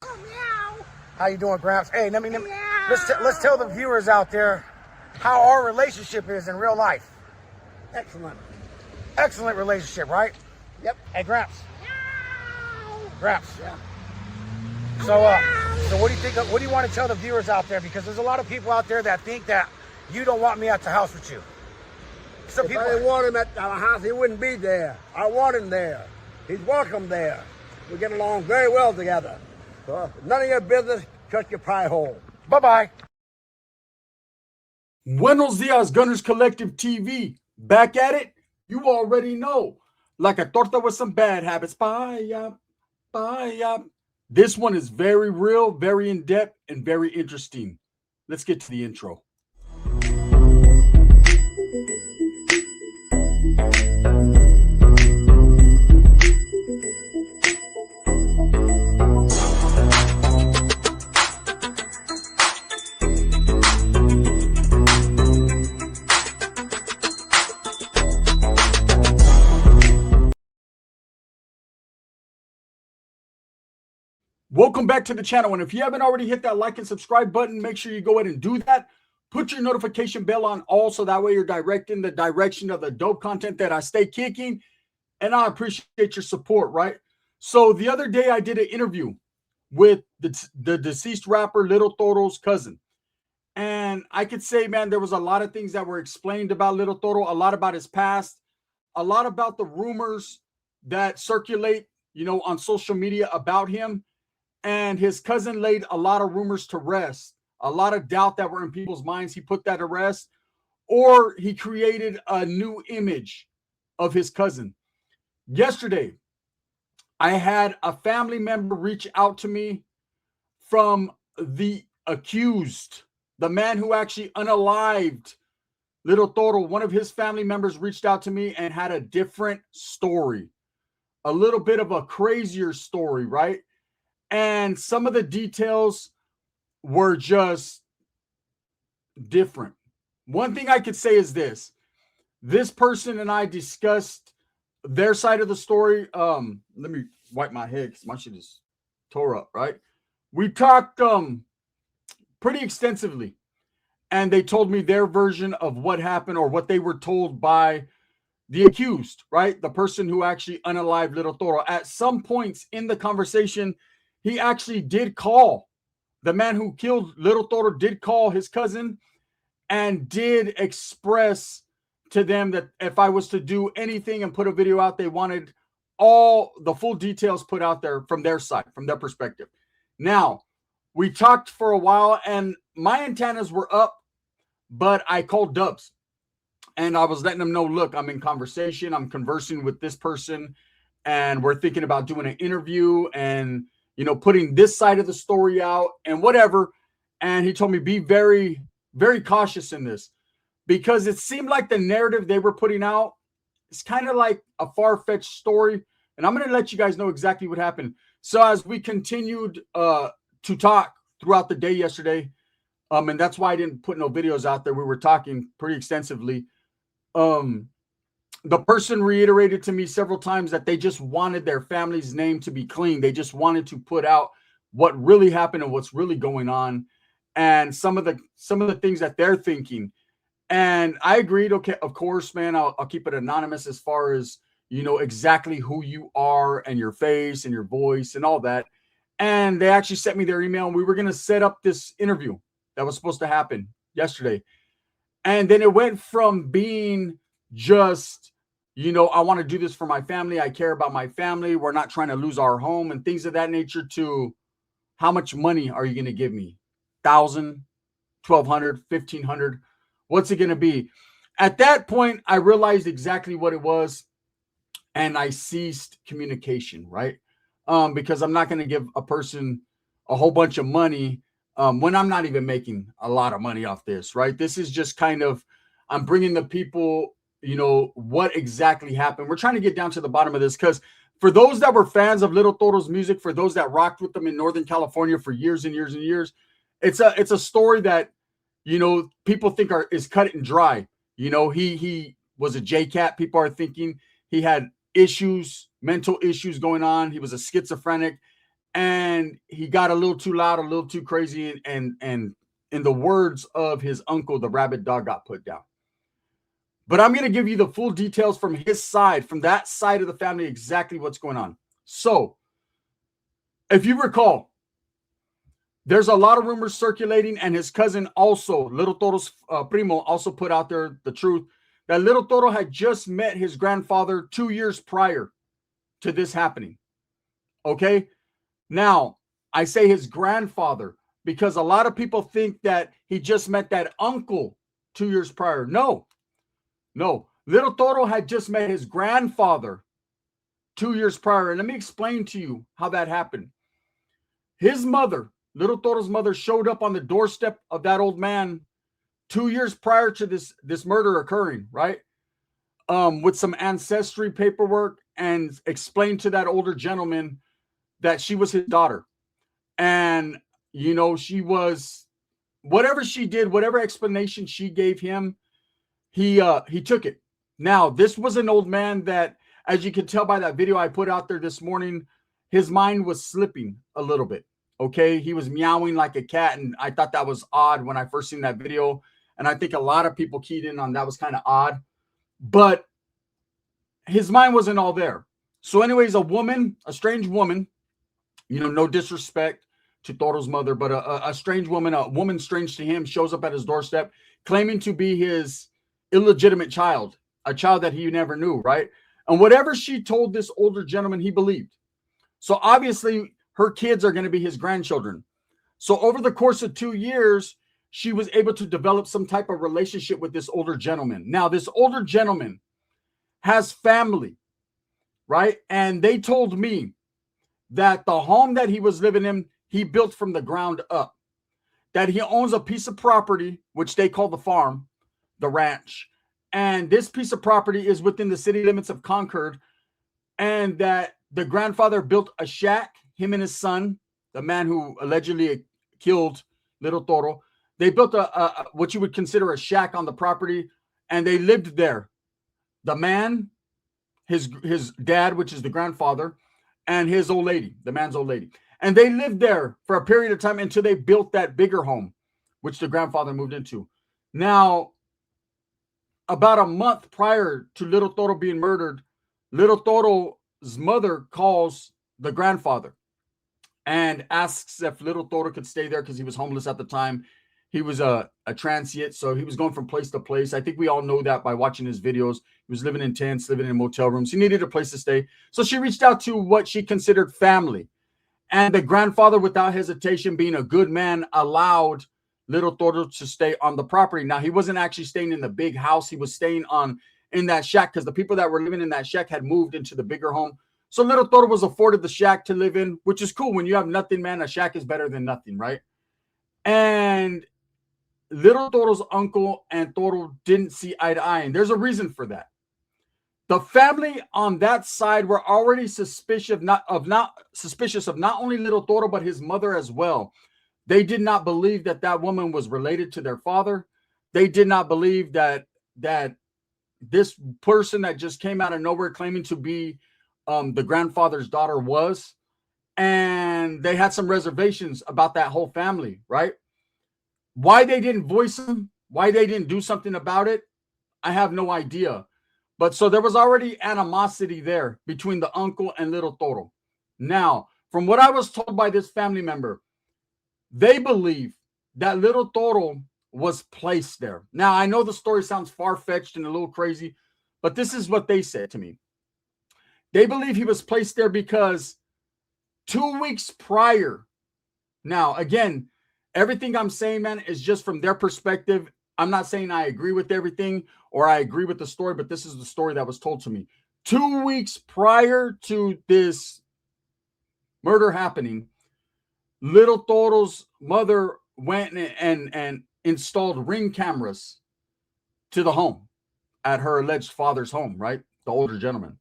Meow. How you doing, Gramps? Hey, Meow. let's tell the viewers out there how our relationship is in real life. Excellent. Excellent relationship, right? Yep. Hey, Gramps. Meow. Gramps. Yeah. So what do you think? What do you want to tell the viewers out there? Because there's a lot of people out there that think that you don't want me at the house with you. Some If people. I didn't want him at our house, he wouldn't be there. I want him there. He's welcome there. We get along very well together. So none of your business. Shut your pie hole. Bye-bye. Buenos dias, Gunners Collective TV. Back at it? You already know. Like a torta with some bad habits. Bye. This one is very real, very in-depth, and very interesting. Let's get to the intro. Welcome back to the channel, and if you haven't already hit that like and subscribe button, make sure you go ahead and do that. Put your notification bell on all so that way you're directing the direction of the dope content that I stay kicking, and I appreciate your support, right? So the other day I did an interview with the deceased rapper Little Toro's cousin, and I could say, man, there was a lot of things that were explained about Little Toro, a lot about his past, a lot about the rumors that circulate, on social media about him. And his cousin laid a lot of rumors to rest, a lot of doubt that were in people's minds. He put that to rest, or he created a new image of his cousin. Yesterday, I had a family member reach out to me from the accused, the man who actually unalived Little Toro. One of his family members reached out to me and had a different story, a little bit of a crazier story, right? And some of the details were just different. One thing I could say is this person and I discussed their side of the story. Let me wipe my head because my shit is tore up, right? We talked pretty extensively, and they told me their version of what happened, or what they were told by the accused, right? The person who actually unalived Little Toro. At some points in the conversation, he actually did call, the man who killed Little Toro did call his cousin and did express to them that if I was to do anything and put a video out, they wanted all the full details put out there from their side, from their perspective. Now, we talked for a while and my antennas were up, but I called Dubs and I was letting them know, look, I'm in conversation. I'm conversing with this person and we're thinking about doing an interview and putting this side of the story out and whatever. And he told me, be very, very cautious in this, because it seemed like the narrative they were putting out is kind of like a far-fetched story. And I'm going to let you guys know exactly what happened. So as we continued to talk throughout the day yesterday, and that's why I didn't put no videos out there. We were talking pretty extensively. The person reiterated to me several times that they just wanted their family's name to be clean. They just wanted to put out what really happened and what's really going on, and some of the things that they're thinking. And I agreed. Okay, of course, man. I'll keep it anonymous as far as exactly who you are and your face and your voice and all that. And they actually sent me their email, and we were going to set up this interview that was supposed to happen yesterday. And then it went from being just, I want to do this for my family. I care about my family. We're not trying to lose our home and things of that nature, to how much money are you going to give me? 1,000, 1,200, 1,500. What's it going to be? At that point, I realized exactly what it was. And I ceased communication, right? Because I'm not going to give a person a whole bunch of money when I'm not even making a lot of money off this, right? This is just kind of, I'm bringing the people, what exactly happened. We're trying to get down to the bottom of this, because for those that were fans of Little Toro's music, for those that rocked with them in Northern California for years and years and years, it's a story that, people think is cut and dry. He was a J-Cat. People are thinking he had issues, mental issues going on. He was a schizophrenic. and he got a little too loud, a little too crazy, and in the words of his uncle, the rabid dog got put down. But I'm going to give you the full details from his side, from that side of the family, exactly what's going on. So, if you recall, there's a lot of rumors circulating, and his cousin also, Little Toro's primo, also put out there the truth that Little Toro had just met his grandfather 2 years prior to this happening. Okay? Now, I say his grandfather because a lot of people think that he just met that uncle 2 years prior. No. Little Toro had just met his grandfather 2 years prior. And let me explain to you how that happened. His mother, Little Toro's mother, showed up on the doorstep of that old man 2 years prior to this murder occurring, right? With some ancestry paperwork, and explained to that older gentleman that she was his daughter. And, you know, she was, whatever she did, whatever explanation she gave him, he took it. Now, this was an old man that, as you can tell by that video I put out there this morning, his mind was slipping a little bit. Okay, he was meowing like a cat, and I thought that was odd when I first seen that video. And I think a lot of people keyed in on that was kind of odd, but his mind wasn't all there. So anyways, a strange woman, you know, no disrespect to Toro's mother, but a strange woman, a woman strange to him, shows up at his doorstep claiming to be his illegitimate child, a child that he never knew, right? And whatever she told this older gentleman, he believed. So obviously her kids are going to be his grandchildren. So over the course of 2 years, she was able to develop some type of relationship with this older gentleman. Now, this older gentleman has family, right? And they told me that the home that he was living in, he built from the ground up. That he owns a piece of property, which they call the farm, the ranch. And this piece of property is within the city limits of Concord. And that the grandfather built a shack, him and his son, the man who allegedly killed Little Toro. They built a what you would consider a shack on the property, and they lived there. The man, his dad, which is the grandfather, and his old lady, the man's old lady. And they lived there for a period of time until they built that bigger home, which the grandfather moved into. Now, about a month prior to Little Toro being murdered, Little Toro's mother calls the grandfather and asks if Little Toro could stay there because he was homeless at the time. He was a transient, so he was going from place to place. I think we all know that by watching his videos. He was living in tents, living in motel rooms. He needed a place to stay. So she reached out to what she considered family. And the grandfather, without hesitation, being a good man, allowed Little Toro to stay on the property. Now, he wasn't actually staying in the big house. He was staying in that shack because the people that were living in that shack had moved into the bigger home. So Little Toro was afforded the shack to live in, which is cool. When you have nothing, man, a shack is better than nothing, right? And Little Toro's uncle and Toro didn't see eye to eye, and there's a reason for that. The family on that side were already suspicious of not only Little Toro but his mother as well. They did not believe that woman was related to their father. They did not believe that this person that just came out of nowhere claiming to be the grandfather's daughter was, and they had some reservations about that whole family, right? Why they didn't voice them, why they didn't do something about it, I have no idea. But so there was already animosity there between the uncle and Little Toro. Now, from what I was told by this family member, they believe that Little Toro was placed there. Now, I know the story sounds far-fetched and a little crazy, but this is what they said to me. They believe he was placed there because 2 weeks prior. Now, again, everything I'm saying, man, is just from their perspective. I'm not saying I agree with everything or I agree with the story, but this is the story that was told to me. 2 weeks prior to this murder happening, Little Toro's mother went and installed Ring cameras to the home at her alleged father's home, right? The older gentleman.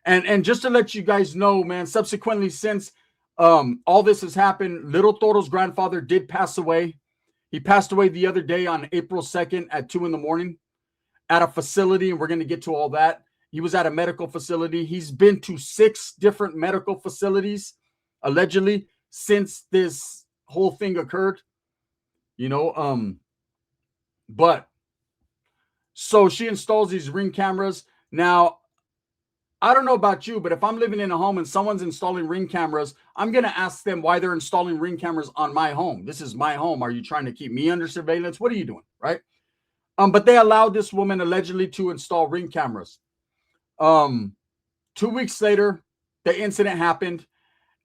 And just to let you guys know, man, subsequently since all this has happened, Little Toro's grandfather did pass away. He passed away the other day on April 2nd at 2 a.m. at a facility, and we're going to get to all that. He was at a medical facility. He's been to 6 different medical facilities allegedly, since this whole thing occurred, but so she installs these Ring cameras. Now, I don't know about you, but if I'm living in a home and someone's installing Ring cameras, I'm going to ask them why they're installing Ring cameras on my home. This is my home. Are you trying to keep me under surveillance? What are you doing? Right? But they allowed this woman allegedly to install Ring cameras. 2 weeks later, the incident happened,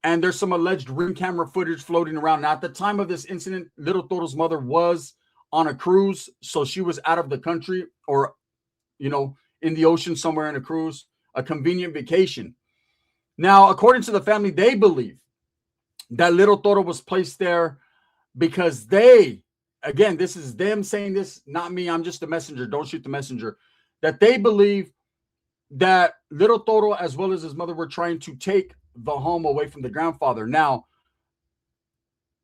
and there's some alleged Ring camera footage floating around. Now, at the time of this incident, little Toro's mother was on a cruise, so she was out of the country, or, in the ocean somewhere in a cruise, a convenient vacation. Now, according to the family, they believe that little Toro was placed there because again, this is them saying this, not me. I'm just the messenger. Don't shoot the messenger. That they believe that little Toro, as well as his mother, were trying to take the home away from the grandfather. Now,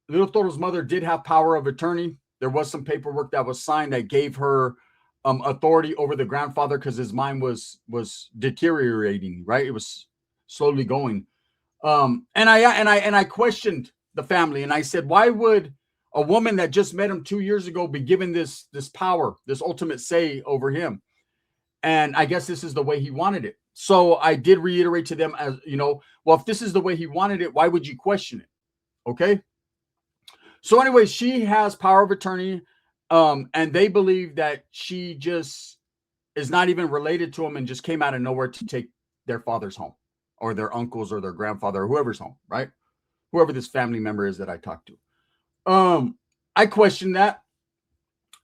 little Toro's mother did have power of attorney. There was some paperwork that was signed that gave her authority over the grandfather because his mind was deteriorating, right? It was slowly going. And I questioned the family, and I said, why would a woman that just met him 2 years ago be given this power, this ultimate say over him? And I guess this is the way he wanted it. So I did reiterate to them, as well, if this is the way he wanted it, why would you question it? Okay. So anyway, she has power of attorney. And they believe that she just is not even related to him and just came out of nowhere to take their father's home, or their uncle's, or their grandfather, or whoever's home, right? Whoever this family member is that I talked to. I questioned that,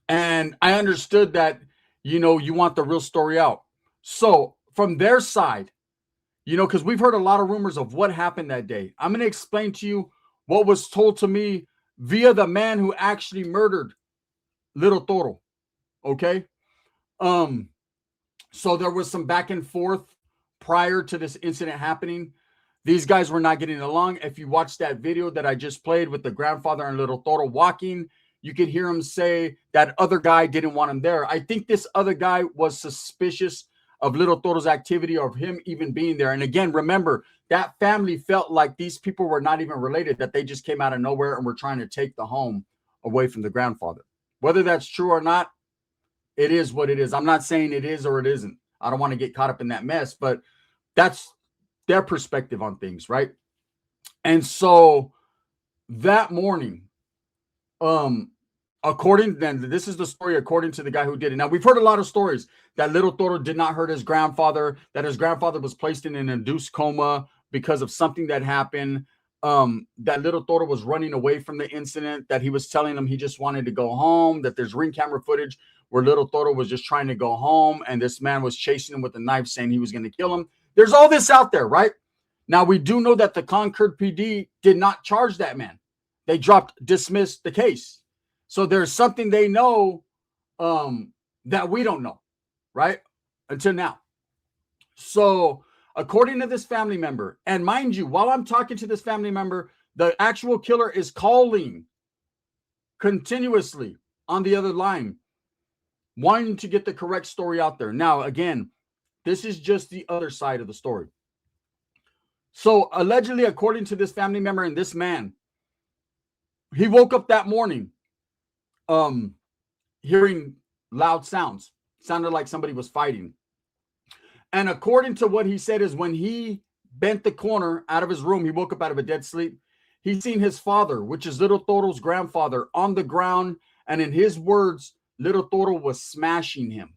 and I understood that, you want the real story out. So from their side, because we've heard a lot of rumors of what happened that day. I'm going to explain to you what was told to me via the man who actually murdered little Toro. Okay. So there was some back and forth prior to this incident happening. These guys were not getting along. If you watch that video that I just played with the grandfather and little Toro walking, you could hear him say that other guy didn't want him there. I think this other guy was suspicious of little Toro's activity, or of him even being there. And again, remember, that family felt like these people were not even related, that they just came out of nowhere and were trying to take the home away from the grandfather. Whether that's true or not, it is what it is. I'm not saying it is or it isn't. I don't want to get caught up in that mess, but that's their perspective on things, right? And so that morning, this is the story according to the guy who did it. Now, we've heard a lot of stories that little Toro did not hurt his grandfather, that his grandfather was placed in an induced coma because of something that happened, that little Toro was running away from the incident, that he was telling him he just wanted to go home, that there's Ring camera footage where little Toro was just trying to go home, and this man was chasing him with a knife saying he was going to kill him. There's all this out there, right? Now, we do know that the Concord PD did not charge that man. They dismissed the case. So there's something they know that we don't know, right? Until now. So according to this family member, and mind you, while I'm talking to this family member, the actual killer is calling continuously on the other line, wanting to get the correct story out there. Now, again, this is just the other side of the story. So allegedly, according to this family member and this man, he woke up that morning hearing loud sounds. Sounded like somebody was fighting. And according to what he said is when he bent the corner out of his room, he woke up out of a dead sleep. He seen his father, which is little Toro's grandfather, on the ground. And in his words, little Toro was smashing him.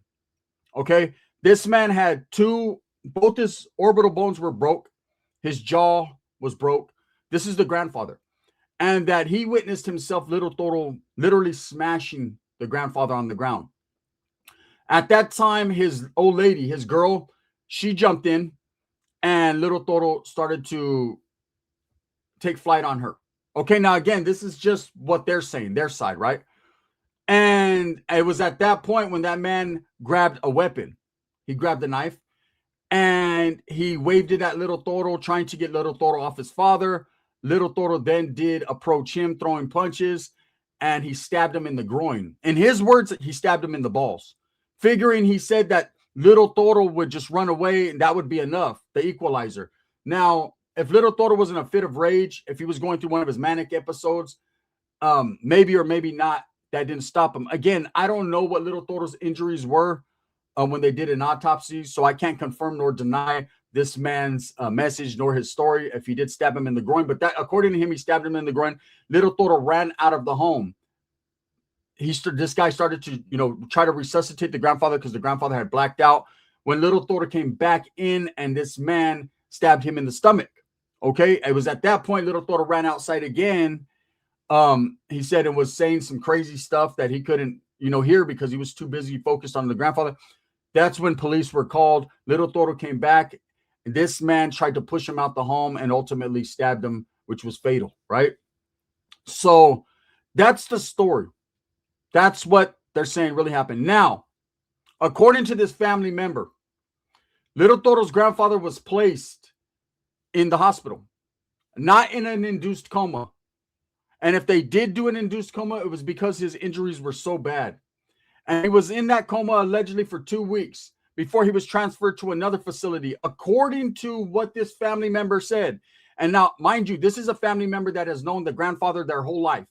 Okay. This man had both his orbital bones were broke. His jaw was broke. This is the grandfather. And that he witnessed himself, little Toro, literally smashing the grandfather on the ground. At that time, his old lady, his girl, she jumped in, and little Toro started to take flight on her. Okay, now again, this is just what they're saying, their side, right? And it was at that point when that man grabbed a weapon. He grabbed a knife, and he waved it at little Toro, trying to get little Toro off his father. Little Toro then did approach him, throwing punches, and he stabbed him in the groin. In his words, he stabbed him in the balls, figuring, he said, that little Toro would just run away and that would be enough, the equalizer. Now, if Little Toro was in a fit of rage, if he was going through one of his manic episodes, maybe or maybe not, that didn't stop him. Again, I don't know what Little Toro's injuries were when they did an autopsy, so I can't confirm nor deny this man's message nor his story if he did stab him in the groin. But that, according to him, he stabbed him in the groin. Little Toro ran out of the home. This guy started to, try to resuscitate the grandfather because the grandfather had blacked out. When Little Toro came back in, and this man stabbed him in the stomach. Okay, it was at that point Little Toro ran outside again. He said it was saying some crazy stuff that he couldn't, hear because he was too busy focused on the grandfather. That's when police were called. Little Toro came back. This man tried to push him out the home and ultimately stabbed him, which was fatal, right? So that's the story. That's what they're saying really happened. Now, according to this family member, Little Toro's grandfather was placed in the hospital, not in an induced coma. And if they did do an induced coma, it was because his injuries were so bad. And he was in that coma allegedly for 2 weeks before he was transferred to another facility, according to what this family member said. And now, mind you, this is a family member that has known the grandfather their whole life.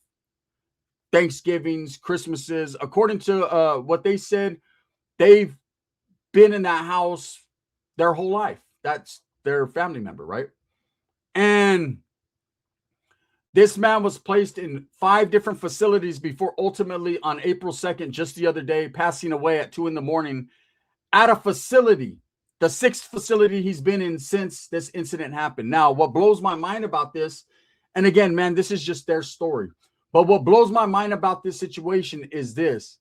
Thanksgivings, Christmases, according to what they said, they've been in that house their whole life. That's their family member, right? And this man was placed in 5 different facilities before ultimately on April 2nd, just the other day, passing away at 2 a.m. at a facility, the 6th facility he's been in since this incident happened. Now, what blows my mind about this, and again, man, this is just their story, but what blows my mind about this situation is this.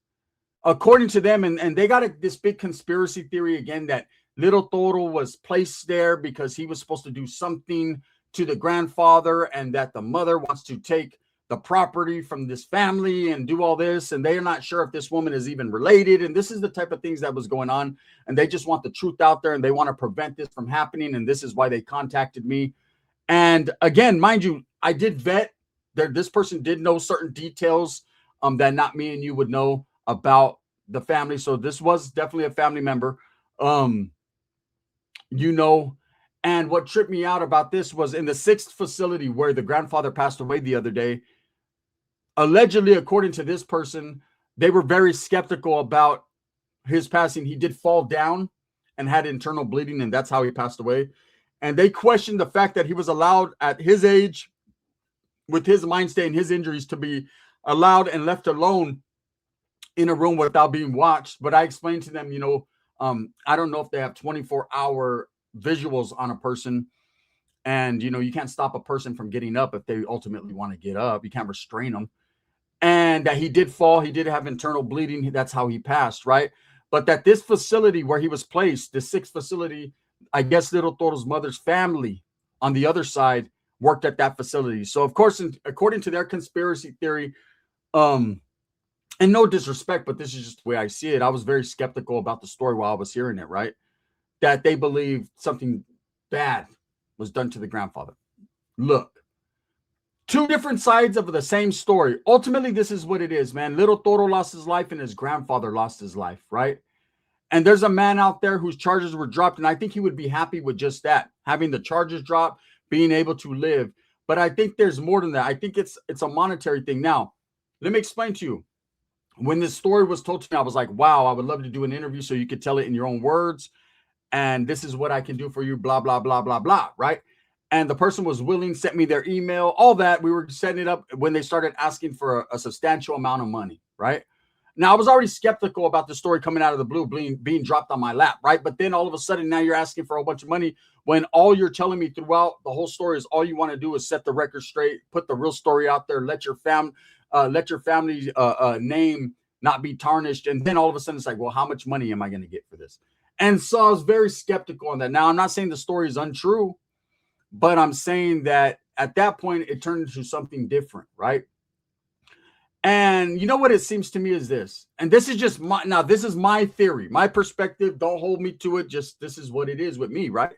According to them, and they got this big conspiracy theory again that Little Toro was placed there because he was supposed to do something to the grandfather, and that the mother wants to take the property from this family and do all this, and they're not sure if this woman is even related. And this is the type of things that was going on, and they just want the truth out there, and they want to prevent this from happening, and this is why they contacted me. And again, mind you, I did vet this person did know certain details that not me and you would know about the family. So this was definitely a family member. And what tripped me out about this was in the 6th facility where the grandfather passed away the other day, allegedly, according to this person, they were very skeptical about his passing. He did fall down and had internal bleeding, and that's how he passed away. And they questioned the fact that he was allowed at his age, with his mind state and his injuries, to be allowed and left alone in a room without being watched. But I explained to them, I don't know if they have 24-hour visuals on a person, and you can't stop a person from getting up if they ultimately want to get up. You can't restrain them. And that he did fall, he did have internal bleeding, that's how he passed, right? But that this facility where he was placed, the 6th facility, I guess Little Toro's mother's family on the other side worked at that facility. So of course, according to their conspiracy theory, and no disrespect, but this is just the way I see it, I was very skeptical about the story while I was hearing it, right? That they believe something bad was done to the grandfather. Look, 2 different sides of the same story. Ultimately, this is what it is, man. Little Toro lost his life and his grandfather lost his life, right? And there's a man out there whose charges were dropped, and I think he would be happy with just that, having the charges dropped, being able to live. But I think there's more than that. I think it's a monetary thing. Now, let me explain to you. When this story was told to me, I was like, wow, I would love to do an interview so you could tell it in your own words. And this is what I can do for you, blah, blah, blah, blah, blah, right? And the person was willing, sent me their email, all that. We were setting it up when they started asking for a substantial amount of money, right? Now, I was already skeptical about the story coming out of the blue, being dropped on my lap, right? But then all of a sudden, now you're asking for a bunch of money when all you're telling me throughout the whole story is all you want to do is set the record straight, put the real story out there, let your family's name not be tarnished. And then all of a sudden, it's like, well, how much money am I going to get for this? And so I was very skeptical on that. Now, I'm not saying the story is untrue, but I'm saying that at that point, it turned into something different, right? And you know what it seems to me is this, and this is just this is my theory, my perspective. Don't hold me to it. Just this is what it is with me, right?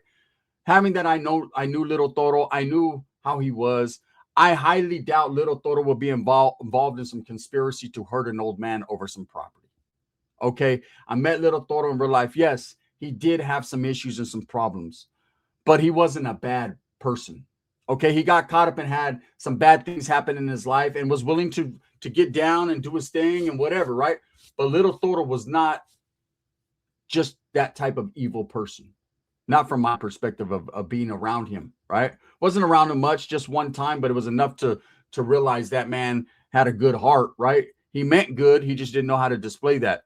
Having that I knew Little Toro, I knew how he was. I highly doubt Little Toro will be involved in some conspiracy to hurt an old man over some property. Okay, I met Little Toro in real life. Yes, he did have some issues and some problems, but he wasn't a bad person. Okay, he got caught up and had some bad things happen in his life and was willing to get down and do his thing and whatever, right? But little Toro was not just that type of evil person. Not from my perspective of being around him, right? Wasn't around him much, just one time, but it was enough to realize that man had a good heart, right? He meant good. He just didn't know how to display that.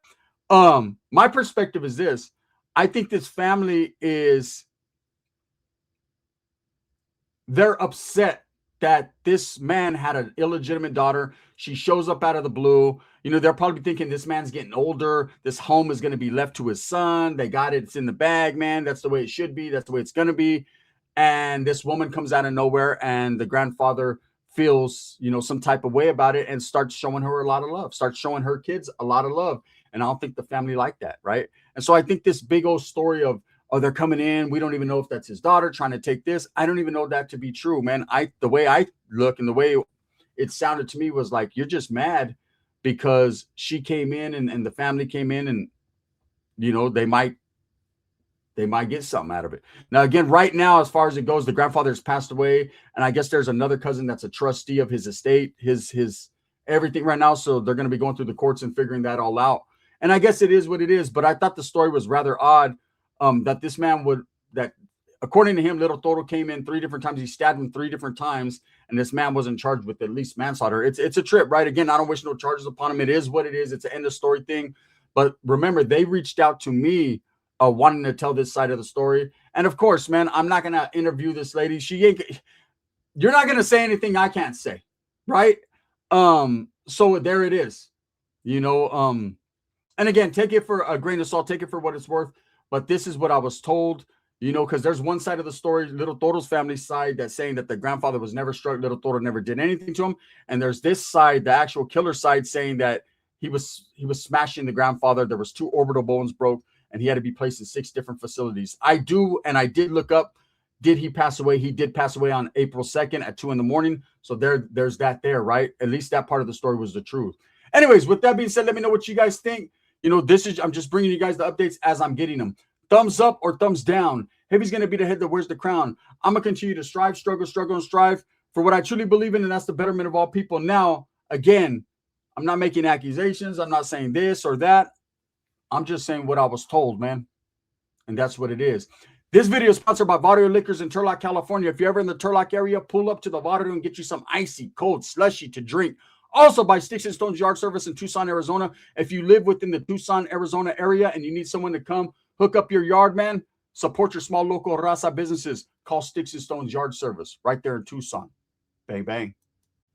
My perspective is this. I think this family they're upset that this man had an illegitimate daughter. She shows up out of the blue. You know, they're probably thinking this man's getting older. This home is going to be left to his son. They got it. It's in the bag, man. That's the way it should be. That's the way it's going to be. And this woman comes out of nowhere, and the grandfather feels, you know, some type of way about it and starts showing her a lot of love, starts showing her kids a lot of love. And I don't think the family like that, right? And so I think this big old story of, oh, they're coming in, we don't even know if that's his daughter trying to take this. I don't even know that to be true, man. The way I look and the way it sounded to me was like, you're just mad because she came in and the family came in, and, you know, they might get something out of it. Now, again, right now, as far as it goes, the grandfather has passed away, and I guess there's another cousin that's a trustee of his estate, his everything right now. So they're going to be going through the courts and figuring that all out. And I guess it is what it is. But I thought the story was rather odd, that this man that according to him, little Toro came in 3 different times. He stabbed him 3 different times, and this man wasn't charged with at least manslaughter. It's a trip, right? Again, I don't wish no charges upon him. It is what it is. It's an end of story thing. But remember, they reached out to me wanting to tell this side of the story. And of course, man, I'm not going to interview this lady. You're not going to say anything I can't say, right? So there it is, you know. And again, take it for a grain of salt, take it for what it's worth. But this is what I was told, you know, because there's one side of the story, little Toro's family side, that's saying that the grandfather was never struck, little Toro never did anything to him. And there's this side, the actual killer side, saying that he was smashing the grandfather. There was 2 orbital bones broke, and he had to be placed in 6 different facilities. I did look up, did he pass away? He did pass away on April 2nd at 2 a.m. So there's that there, right? At least that part of the story was the truth. Anyways, with that being said, let me know what you guys think. You know, I'm just bringing you guys the updates as I'm getting them. Thumbs up or thumbs down. Heavy's going to be the head that wears the crown. I'm going to continue to strive, struggle, and strive for what I truly believe in, and that's the betterment of all people. Now, again, I'm not making accusations. I'm not saying this or that. I'm just saying what I was told, man. And that's what it is. This video is sponsored by Vario Liquors in Turlock, California. If you're ever in the Turlock area, pull up to the Vario and get you some icy, cold, slushy to drink. Also by Sticks and Stones Yard Service in Tucson, Arizona. If you live within the Tucson, Arizona area and you need someone to come hook up your yard, man, support your small local raza businesses. Call Sticks and Stones Yard Service right there in Tucson. Bang, bang.